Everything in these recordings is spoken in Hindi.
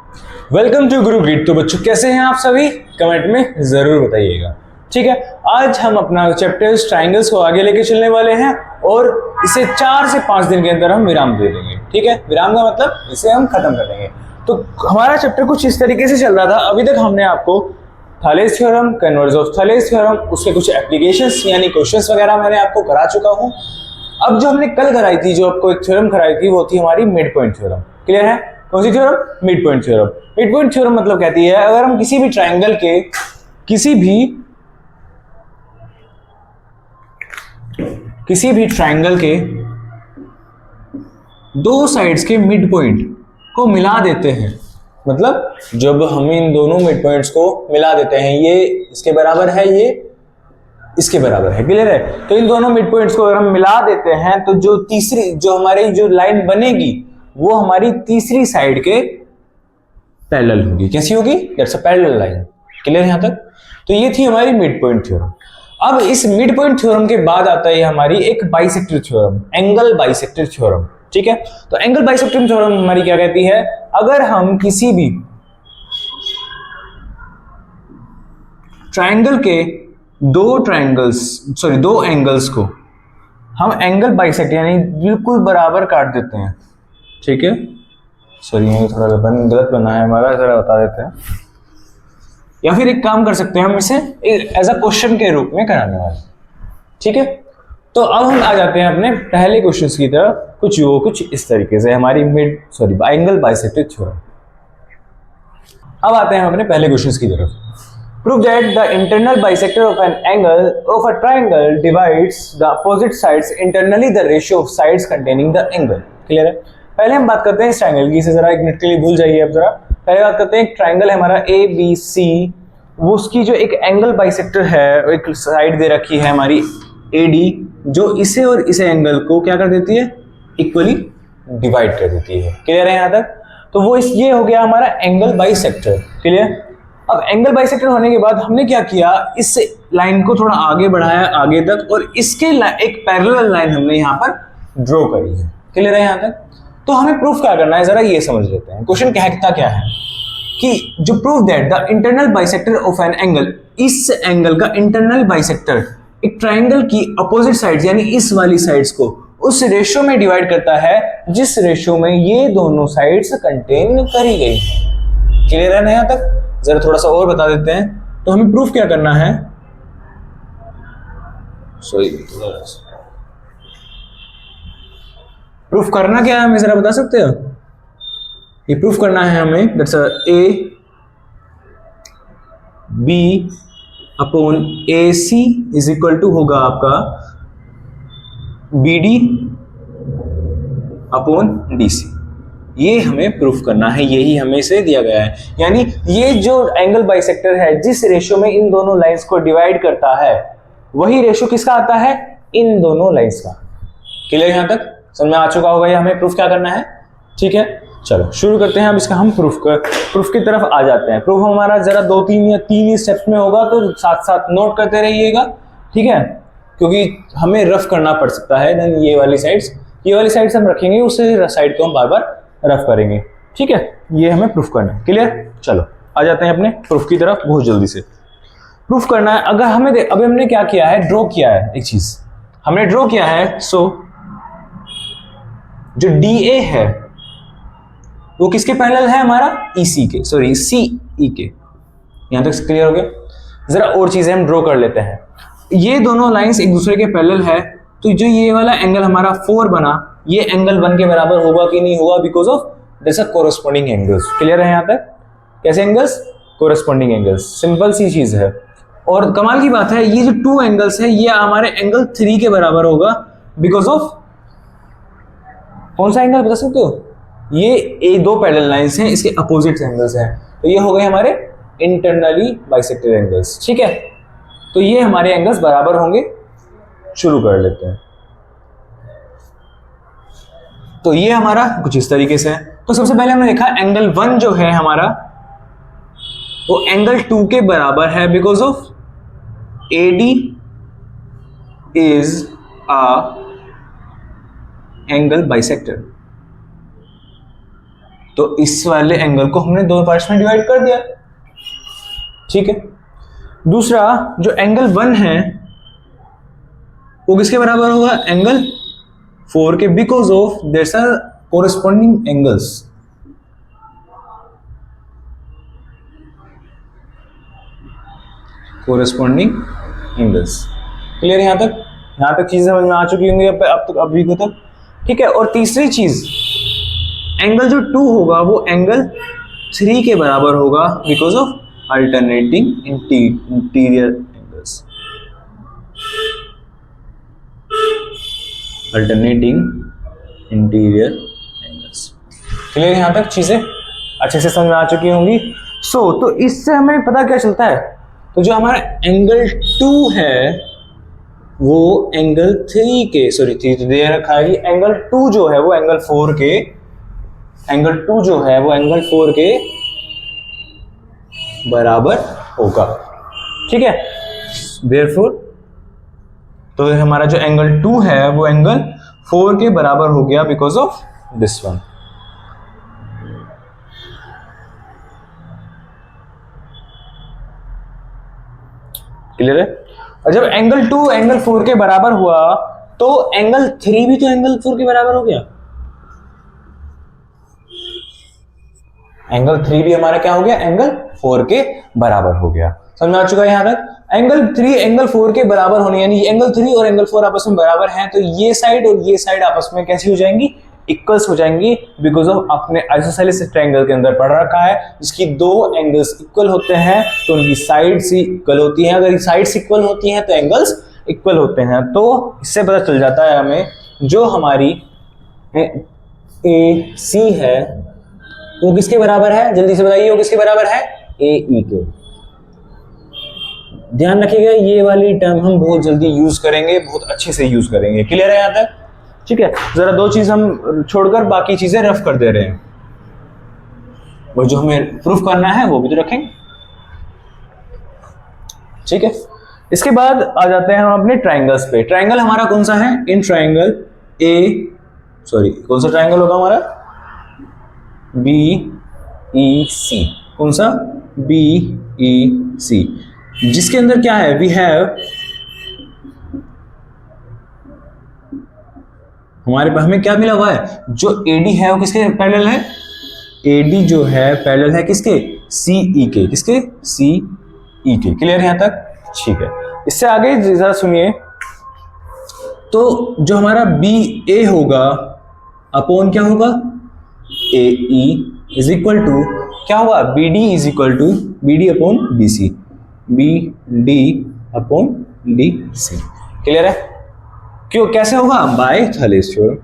Welcome to Guru grid. तो बच्चों कैसे हैं आप सभी, कमेंट में जरूर बताइएगा। ठीक है, आज हम अपना चैप्टर्स ट्राइंगल्स को आगे लेके चलने वाले हैं और इसे 4 से 5 दिन के अंदर हम विराम दे देंगे। ठीक है, विराम का मतलब इसे हम खत्म कर देंगे। तो हमारा चैप्टर कुछ इस तरीके से चल रहा था। अभी तक हमने आपको थालेस थ्योरम, कन्वर्ज ऑफ थालेस थ्योरम, उसके कुछ एप्लीकेशंस यानी क्वेश्चंस वगैरह मैंने आपको करा चुका हूं। अब जो हमने कल कराई थी, जो आपको एक थ्योरम कराई थी, वो थी हमारी मिड पॉइंट थ्योरम। क्लियर है? कौन सी theorem? Mid point theorem. Mid point theorem मतलब कहती है अगर हम किसी भी ट्राइंगल के किसी भी ट्राइंगल के दो साइड्स के मिड पॉइंट को मिला देते हैं, मतलब जब हम इन दोनों मिड पॉइंट्स को मिला देते हैं, ये इसके बराबर है, ये इसके बराबर है। क्लियर है? तो इन दोनों मिड पॉइंट्स को अगर हम मिला देते हैं तो जो तीसरी जो हमारी जो लाइन बनेगी वो हमारी तीसरी साइड के पैरेलल होगी। कैसी होगी? That's a parallel line. Clear है यहां तक? तो ये थी हमारी मिड पॉइंट थ्योरम। अब इस मिड पॉइंट थ्योरम के बाद आता है हमारी एक bisector theorem, angle bisector theorem. ठीक है, तो एंगल बाइसेक्टर थ्योरम हमारी क्या कहती है, अगर हम किसी भी ट्राइंगल के दो एंगल्स को हम एंगल बाइसेक्ट यानी बिल्कुल बराबर काट देते हैं। ठीक है, सॉरी ये थोड़ा गलत बना है हमारा, जरा बता देते हैं। या फिर एक काम कर सकते हैं, हम इसे एज अ क्वेश्चन के रूप में कराने वाले। ठीक है, तो अब हम आ जाते हैं अपने पहले क्वेश्चन की तरफ। कुछ इस तरीके से हमारी एंगल बाइसेक्टर थ्योरम। अब आते हैं अपने पहले क्वेश्चन की तरफ। Prove that the internal bisector of an angle of a triangle divides the opposite sides internally the ratio of sides containing the angle। Clear है? पहले हम बात करते हैं इस ट्राइंगल की, इसे जरा एक मिनट के लिए भूल जाइए। अब जरा पहले बात करते हैं, एक ट्राइंगल है हमारा ए बी सी, वो उसकी जो एक एंगल बाइसेक्टर है, एक साइड दे रखी है हमारी ए डी, जो इसे और इसे एंगल को क्या कर देती है, इक्वली डिवाइड कर देती है। क्लियर है यहाँ तक? तो वो ये हो गया हमारा एंगल बाइसेक्टर। क्लियर? अब एंगल बाइसेक्टर होने के बाद हमने क्या किया, इस लाइन को थोड़ा आगे बढ़ाया आगे तक, और इसके एक पैरेलल लाइन हमने यहाँ पर ड्रॉ करी है। क्लियर है यहाँ तक? तो हमें प्रूफ क्या करना है, जरा ये समझ लेते हैं। क्वेश्चन कहता क्या है कि जो prove that the internal bisector of an angle, इस एंगल का इंटरनल बाइसेक्टर एक ट्राइंगल की अपोजिट साइड्स यानी इस वाली साइड्स को उस रेशियो में डिवाइड करता है जिस रेशियो में ये दोनों साइड्स कंटेन करी गई। क्लियर है ना यहाँ तक? जरा थोड़ा सा और बता देते हैं। तो हमें प्रूफ क्या करना है, प्रूफ करना क्या है हमें, जरा बता सकते हो? ये प्रूफ करना है हमें, that's A B upon A C is equal to होगा आपका B D upon D C. ये हमें प्रूफ करना है, यही हमें से दिया गया है। यानी ये जो एंगल बाइसेक्टर है जिस रेशियो में इन दोनों लाइंस को डिवाइड करता है, वही रेशियो किसका आता है, इन दोनों लाइंस का। क्लियर यहां तक? समझ में आ चुका होगा ये हमें प्रूफ क्या करना है। ठीक है, चलो शुरू करते हैं। अब इसका हम प्रूफ की तरफ आ जाते हैं। प्रूफ हमारा जरा 2-3 या 3 ही स्टेप्स में होगा, तो साथ साथ नोट करते रहिएगा। ठीक है, क्योंकि हमें रफ करना पड़ सकता है। देन ये वाली साइड्स हम रखेंगे, उस साइड को हम बार बार रफ करेंगे। ठीक है, ये हमें प्रूफ करना है। क्लियर? चलो आ जाते हैं अपने प्रूफ की तरफ। बहुत जल्दी से प्रूफ करना है। अगर हमें अभी हमने क्या किया है, ड्रॉ किया है, एक चीज हमने ड्रॉ किया है। सो जो डी ए है वो किसके पैरेलल है, हमारा ईसी के, सॉरी सी ई के। यहां तक क्लियर हो गया? जरा और चीजें हम ड्रॉ कर लेते हैं। ये दोनों लाइंस एक दूसरे के पैरेलल है, तो जो ये वाला एंगल हमारा 4 बना, ये एंगल 1 के बराबर होगा कि नहीं होगा, because of this are corresponding angles. Clear है यहाँ तक? कैसे एंगल्स? Corresponding angles. सिंपल सी चीज है। और कमाल की बात है, ये जो 2 एंगल्स है ये हमारे एंगल 3 के बराबर होगा, बिकॉज ऑफ कौन सा एंगल बता सकते हो? ये 2 पैरेलल लाइंस हैं, इसके अपोजिट एंगल्स हैं, तो ये हो गए हमारे इंटरनली बाइसेक्टर एंगल्स। ठीक है, तो ये हमारे एंगल्स बराबर होंगे। शुरू कर लेते हैं। तो ये हमारा कुछ इस तरीके से है। तो सबसे पहले हमने देखा एंगल 1 जो है हमारा वो एंगल 2 के बराबर है, because of AD is a angle bisector. तो इस वाले एंगल को हमने दो पार्ट्स में डिवाइड कर दिया, ठीक है। दूसरा जो एंगल 1 है वो किसके बराबर होगा, एंगल 4 के, because of there are corresponding angles. Corresponding angles, clear. यहां तक चीजें समझ में आ चुकी होंगी अब तक, अभी को तक, ठीक है। और तीसरी चीज, एंगल जो 2 होगा वो एंगल 3 के बराबर होगा because of alternating interior angles. Alternating interior angles, clear. यहां तक चीजें अच्छे से समझ में आ चुकी होंगी। तो इससे हमें पता क्या चलता है, तो जो हमारा एंगल 2 है वो एंगल 3 के, सॉरी 3 तो दे रखा है, एंगल 2 जो है वो एंगल 4 के, एंगल 2 जो है वो एंगल 4 के बराबर होगा, ठीक है। देयरफॉर तो हमारा जो एंगल 2 है वो एंगल 4 के बराबर हो गया because of this one. Clear है। और जब एंगल 2 एंगल 4 के बराबर हुआ तो एंगल 3 भी तो एंगल 4 के बराबर हो गया। एंगल 3 भी हमारा क्या हो गया, एंगल 4 के बराबर हो गया। समझ में आ चुका है यहां तक। एंगल 3 एंगल 4 के बराबर होने, यानी एंगल 3 और एंगल 4 आपस में बराबर हैं, तो ये साइड और ये साइड आपस में कैसी हो जाएंगी, इक्वल्स हो जाएंगी, बिकॉज ऑफ अपने आइसोसेलेस ट्रायंगल के अंदर पढ़ रखा है जिसकी दो एंगल्स इक्वल होते हैं तो उनकी साइड्स इक्वल होती हैं। अगर साइड्स इक्वल होती हैं तो एंगल्स इक्वल होते हैं। तो इससे पता चल जाता है हमें जो हमारी ए सी है वो किसके बराबर है, जल्दी से बताइए, वो किसके बराबर है, ए ई के। ध्यान रखिएगा ये वाली टर्म हम बहुत जल्दी यूज करेंगे, बहुत अच्छे से यूज करेंगे। क्लियर है यहां तक, ठीक है। जरा दो चीज हम छोड़कर बाकी चीजें रफ कर दे रहे हैं, और जो हमें प्रूफ करना है वो भी तो रखेंगे, ठीक है। इसके बाद आ जाते हैं हम अपने ट्राइंगल्स पे। ट्राइंगल हमारा कौन सा है, इन ट्राइंगल कौन सा ट्राइंगल होगा हमारा, बी ई सी। कौन सा, बी ई सी, जिसके अंदर क्या है, वी हैव, हमारे पास हमें क्या मिला हुआ है, जो एडी है वो किसके पैरेलल है, एडी जो है पैरेलल है किसके, सीई के, किसके, सीई के। क्लियर यहां तक, ठीक है। इससे आगे जरा सुनिए, तो जो हमारा बी ए होगा अपॉन क्या होगा, A E is equal to क्या होगा, B D is equal to B D upon B C, B D upon D C. Clear है, क्यों, कैसे होगा, बाय थैलेस थ्योरम।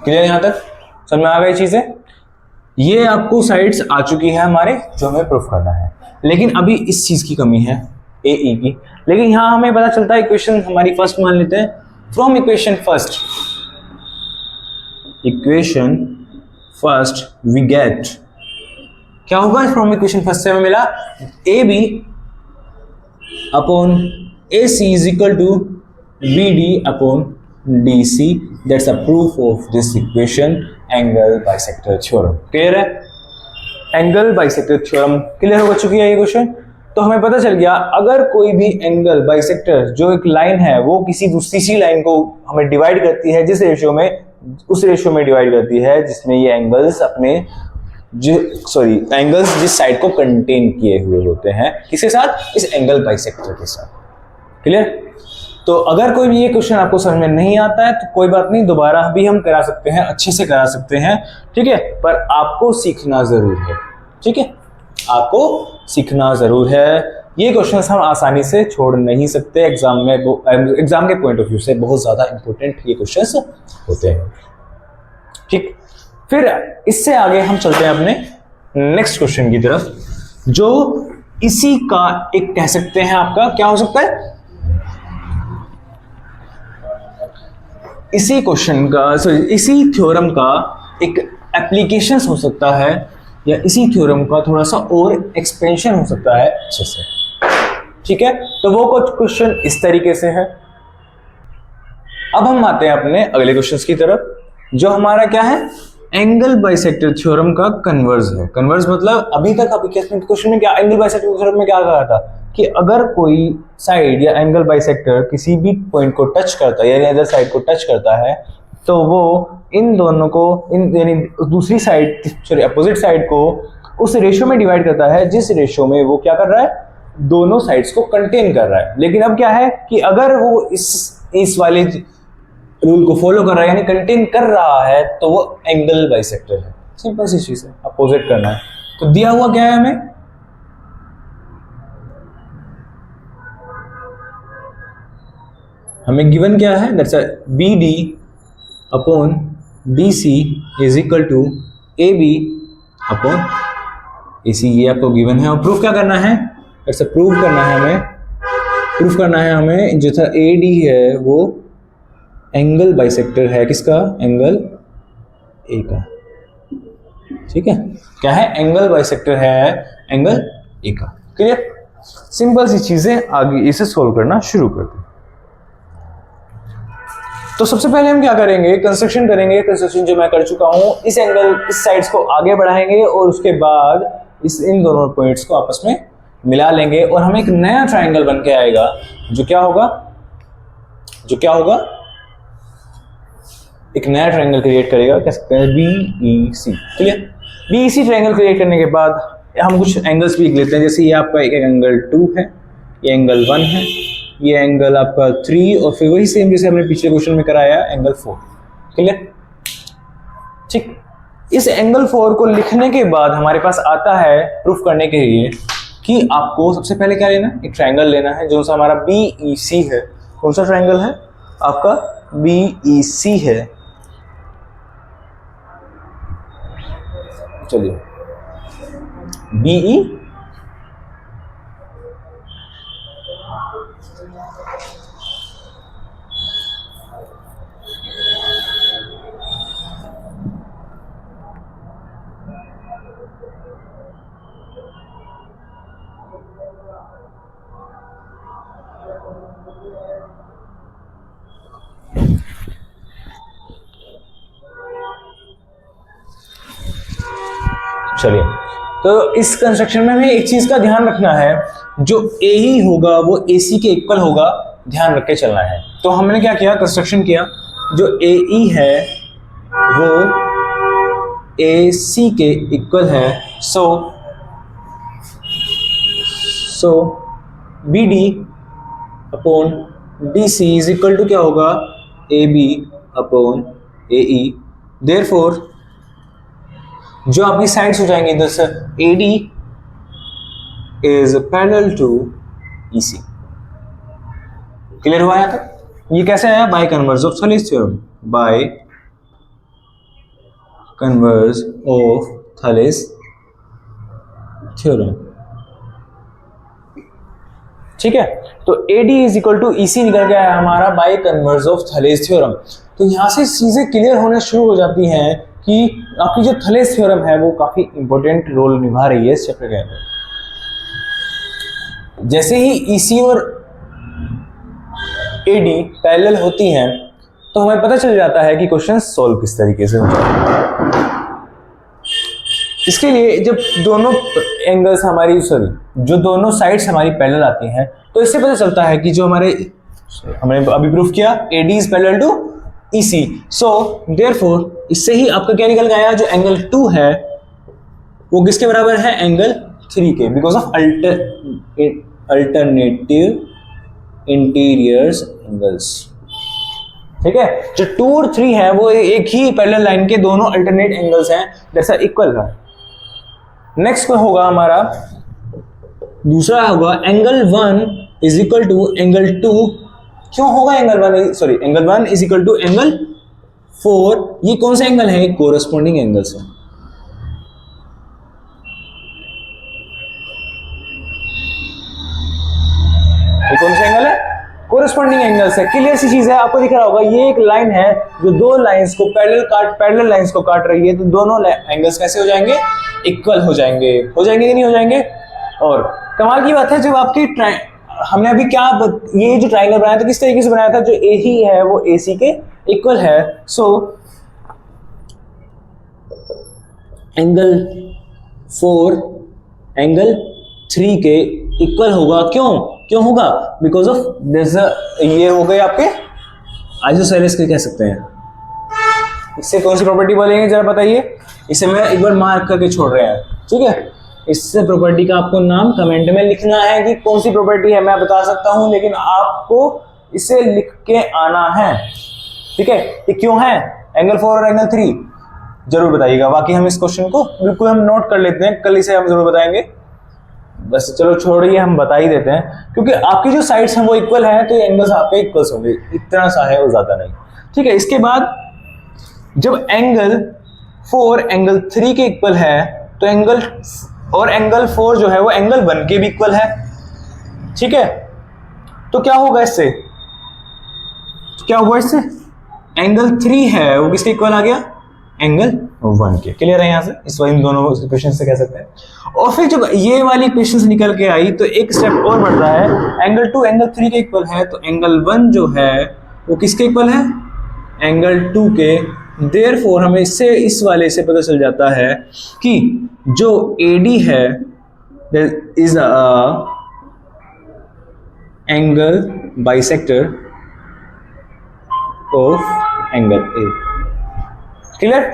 क्लियर यहां तक, समझ में आ गई चीजें। ये आपको साइड्स आ चुकी है हमारे, जो हमें प्रूफ करना है, लेकिन अभी इस चीज की कमी है, ए ई की। लेकिन यहां हमें पता चलता है, इक्वेशन हमारी फर्स्ट मान लेते हैं, from equation first we get, क्या होगा, फ्रॉम इक्वेशन फर्स्ट से हमें मिला A B upon A C is equal to B D upon D C. That's a proof of this equation, angle bisector theorem. Clear है, एंगल बाइसेक्टर थ्योरम क्लियर हो चुकी है ये क्वेश्चन। तो हमें पता चल गया, अगर कोई भी एंगल बाइसेक्टर, जो एक लाइन है वो किसी दूसरी सी लाइन को हमें डिवाइड करती है, जिस रेशियो में, उस रेशियो में डिवाइड करती है जिसमें ये एंगल्स अपने एंगल्स जिस साइड को कंटेन किए हुए होते हैं, किसके साथ, इस एंगल बाइसेक्टर के साथ। क्लियर। तो अगर कोई भी ये क्वेश्चन आपको समझ में नहीं आता है तो कोई बात नहीं, दोबारा भी हम करा सकते हैं, अच्छे से करा सकते हैं, ठीक है। पर आपको सीखना जरूर है, ठीक है, आपको सीखना जरूर है। ये क्वेश्चंस हम आसानी से छोड़ नहीं सकते, एग्जाम में, एग्जाम के पॉइंट ऑफ व्यू से बहुत ज्यादा इंपॉर्टेंट ये क्वेश्चंस होते हैं, ठीक। फिर इससे आगे हम चलते हैं अपने नेक्स्ट क्वेश्चन की तरफ, जो इसी का एक कह सकते हैं, आपका क्या हो सकता है, इसी क्वेश्चन का, इसी थ्योरम का एक एप्लीकेशन हो सकता है, या इसी थ्योरम का थोड़ा सा और एक्सपेंशन हो सकता है अच्छे से, ठीक है। तो वो कुछ क्वेश्चन इस तरीके से है, अब हम आते हैं अपने अगले क्वेश्चंस की तरफ, जो हमारा क्या है, एंगल बाइसेक्टर थ्योरम का कन्वर्स है। कन्वर्स मतलब अभी तक क्वेश्चन में क्या एंगल बाइसेक्टर थ्योरम में क्या कहा था कि अगर कोई साइड या एंगल बाइसेक्टर किसी भी पॉइंट को टच करता है यानी अदर साइड को टच करता है तो वो इन दोनों को यानी दूसरी साइड सॉरी अपोजिट साइड को उस रेशियो में डिवाइड करता है जिस रेशियो में वो क्या कर रहा है, दोनों साइड्स को कंटेन कर रहा है। लेकिन अब क्या है कि अगर वो इस वाले रूल को फॉलो कर रहा है यानी कंटेन कर रहा है तो वो एंगल बाइसेक्टर है। सिंपल सी चीज है, अपोजिट करना है। तो दिया हुआ क्या है हमें, हमें गिवन क्या है, that's B D upon B C is equal to A B upon A C, ये आपको गिवन है। और प्रूफ क्या करना है, दैट्स प्रूफ करना है हमें, प्रूफ करना है हमें जो था ए डी है वो एंगल बाइसेक्टर है किसका, एंगल ए का। ठीक है, क्या है, एंगल बाइसेक्टर है एंगल ए का। क्लियर, सिंपल सी चीजें, आगे इसे सोल्व करना शुरू करते हैं। तो सबसे पहले हम क्या करेंगे, कंस्ट्रक्शन करेंगे। कंस्ट्रक्शन जो मैं कर चुका हूं, इस एंगल इस साइड्स को आगे बढ़ाएंगे और उसके बाद इन दोनों पॉइंट्स को आपस में मिला लेंगे और हमें एक नया ट्राइंगल बन के आएगा जो क्या होगा, एक नया ट्राइंगल क्रिएट करेगा, कह सकते हैं BEC. Clear, BEC triangle create करने के बाद हम कुछ एंगल्स भी लिख लेते हैं। जैसे ये आपका एक एंगल 2 है, ये एंगल 1 है, ये एंगल आपका 3 और फिर वही सेम जैसे हमने पिछले क्वेश्चन में कराया एंगल 4। क्लियर, ठीक। इस एंगल 4 को लिखने के बाद हमारे पास आता है प्रूफ करने के लिए कि आपको सबसे पहले क्या लेना है, एक ट्राइंगल लेना है जो सा हमारा बीईसी है। कौन सा ट्राइंगल है आपका, बीईसी है। चलिए बीई चलिए, तो इस कंस्ट्रक्शन में हमें एक चीज का ध्यान रखना है, जो ए ही होगा वो AC के इक्वल होगा, ध्यान रख के चलना है। तो हमने क्या किया, कंस्ट्रक्शन किया, जो AE है वो AC के इक्वल है। So BD upon BC is equal to क्या होगा, AB अपॉन AE। देयरफॉर जो आपकी साइड्स हो जाएंगी, दस AD is parallel to EC। Clear हुआ यहाँ तक? ये कैसे आया, by converse of Thales theorem, by converse of Thales theorem. ठीक है, तो AD is equal to EC निकल गया है हमारा by converse of Thales theorem. तो यहां से चीजें क्लियर होने शुरू हो जाती हैं कि आपकी जो थलेस थ्योरम है वो काफी इंपॉर्टेंट रोल निभा रही है इस चैप्टर के अंदर। जैसे ही EC और AD पैरेलल होती हैं तो हमें पता चल जाता है कि क्वेश्चन सॉल्व किस तरीके से हो जाएगा। इसके लिए जब दोनों एंगल्स हमारी जो दोनों साइड्स हमारी पैरेलल आती हैं तो इससे पता चलता है कि जो हमने अभी प्रूफ किया AD is parallel to EC। So therefore इससे ही आपका क्या निकल गया, जो एंगल 2 है वो किसके बराबर है, एंगल 3 के, because of alternative interiors angles. ठीक है, जो 2 और 3 है वो एक ही पैरेलल लाइन के दोनों अल्टरनेट एंगल्स हैं, दैट्स इक्वल है। नेक्स्ट को होगा हमारा दूसरा होगा angle 1 is equal to angle 2। क्यों होगा angle 1 is equal to angle 4? ये कौन सा एंगल है, कोरस्पॉन्डिंग एंगल्स है। ये कौन सा एंगल है, कोरस्पॉन्डिंग एंगल्स है। क्लियर सी चीज है, आपको दिख रहा होगा ये एक लाइन है जो दो लाइंस को पैरेलल लाइंस को काट रही है, तो दोनों एंगल्स कैसे हो जाएंगे, इक्वल हो जाएंगे कि नहीं हो जाएंगे। और कमाल की बात है, जब आपकी हमने अभी क्या ये जो ट्रायंगल बनाया था किस तरीके से बनाया था, जो ए ही है वो ए सी के इक्वल है। सो एंगल 4 एंगल 3 के इक्वल होगा। क्यों होगा? बिकॉज ऑफ दिस, ये हो गए आपके आइसोसेलेस के कह सकते हैं। इससे कौन सी प्रॉपर्टी बोलेंगे जरा बताइए, इसे मैं एक बार मार्क करके छोड़ रहे हैं, ठीक है। इससे प्रॉपर्टी का आपको नाम कमेंट में लिखना है कि कौन सी प्रॉपर्टी है, मैं बता सकता हूं लेकिन आपको इसे लिख के आना है, ठीक है। ये क्यों है एंगल 4 और एंगल 3 जरूर बताइएगा। बाकी हम इस क्वेश्चन को बिल्कुल हम नोट कर लेते हैं, कल इसे हम जरूर बताएंगे। बस चलो छोड़िए, हम बता ही देते हैं क्योंकि आपकी जो साइड्स हैं वो इक्वल हैं, तो ये एंगल्स आपके इक्वल्स होंगे, इतना सा है वो ज्यादा नहीं, ठीक है। इसके बाद जब एंगल 4 एंगल 3 के इक्वल है तो एंगल 4 जो है वो एंगल 1 के भी इक्वल है, ठीक है। तो क्या होगा इससे, एंगल 3 है वो किसके इक्वल आ गया, एंगल 1 के। क्लियर है यहाँ से, इस इन दोनों इक्वेशन से कह सकते हैं। और फिर जब ये वाली इक्वेशन से निकल के आई तो एक स्टेप और बढ़ता है, एंगल 2 एंगल 3 के इक्वल है तो एंगल 1 जो है वो किसके इक्वल है, एंगल 2 के। देयरफॉर हमें इससे इस वाले से पता चल जाता है कि जो AD है that is a angle bisector of angle A। Clear?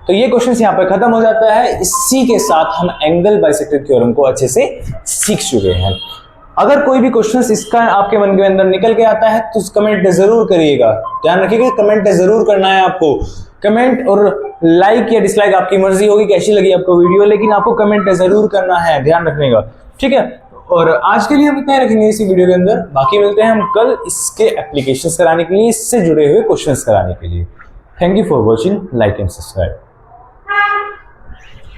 तो ये क्वेश्चन यहाँ पे खत्म हो जाता है। इसी के साथ हम एंगल बाइसेक्टर थ्योरम को अच्छे से सीख चुके हैं। अगर कोई भी क्वेश्चन इसका आपके मन के अंदर निकल के आता है तो कमेंट जरूर करिएगा, ध्यान रखिएगा कमेंट जरूर करना है आपको। कमेंट और लाइक या डिसलाइक आपकी मर्जी होगी, कैसी लगी आपको वीडियो, लेकिन आपको कमेंट जरूर करना है, ध्यान रखने का, ठीक है। और आज के लिए हम इतना ही रखेंगे इसी वीडियो के अंदर, बाकी मिलते हैं हम कल इसके एप्लीकेशंस कराने के लिए, इससे जुड़े हुए क्वेश्चंस कराने के लिए। Thank you for watching, like and subscribe.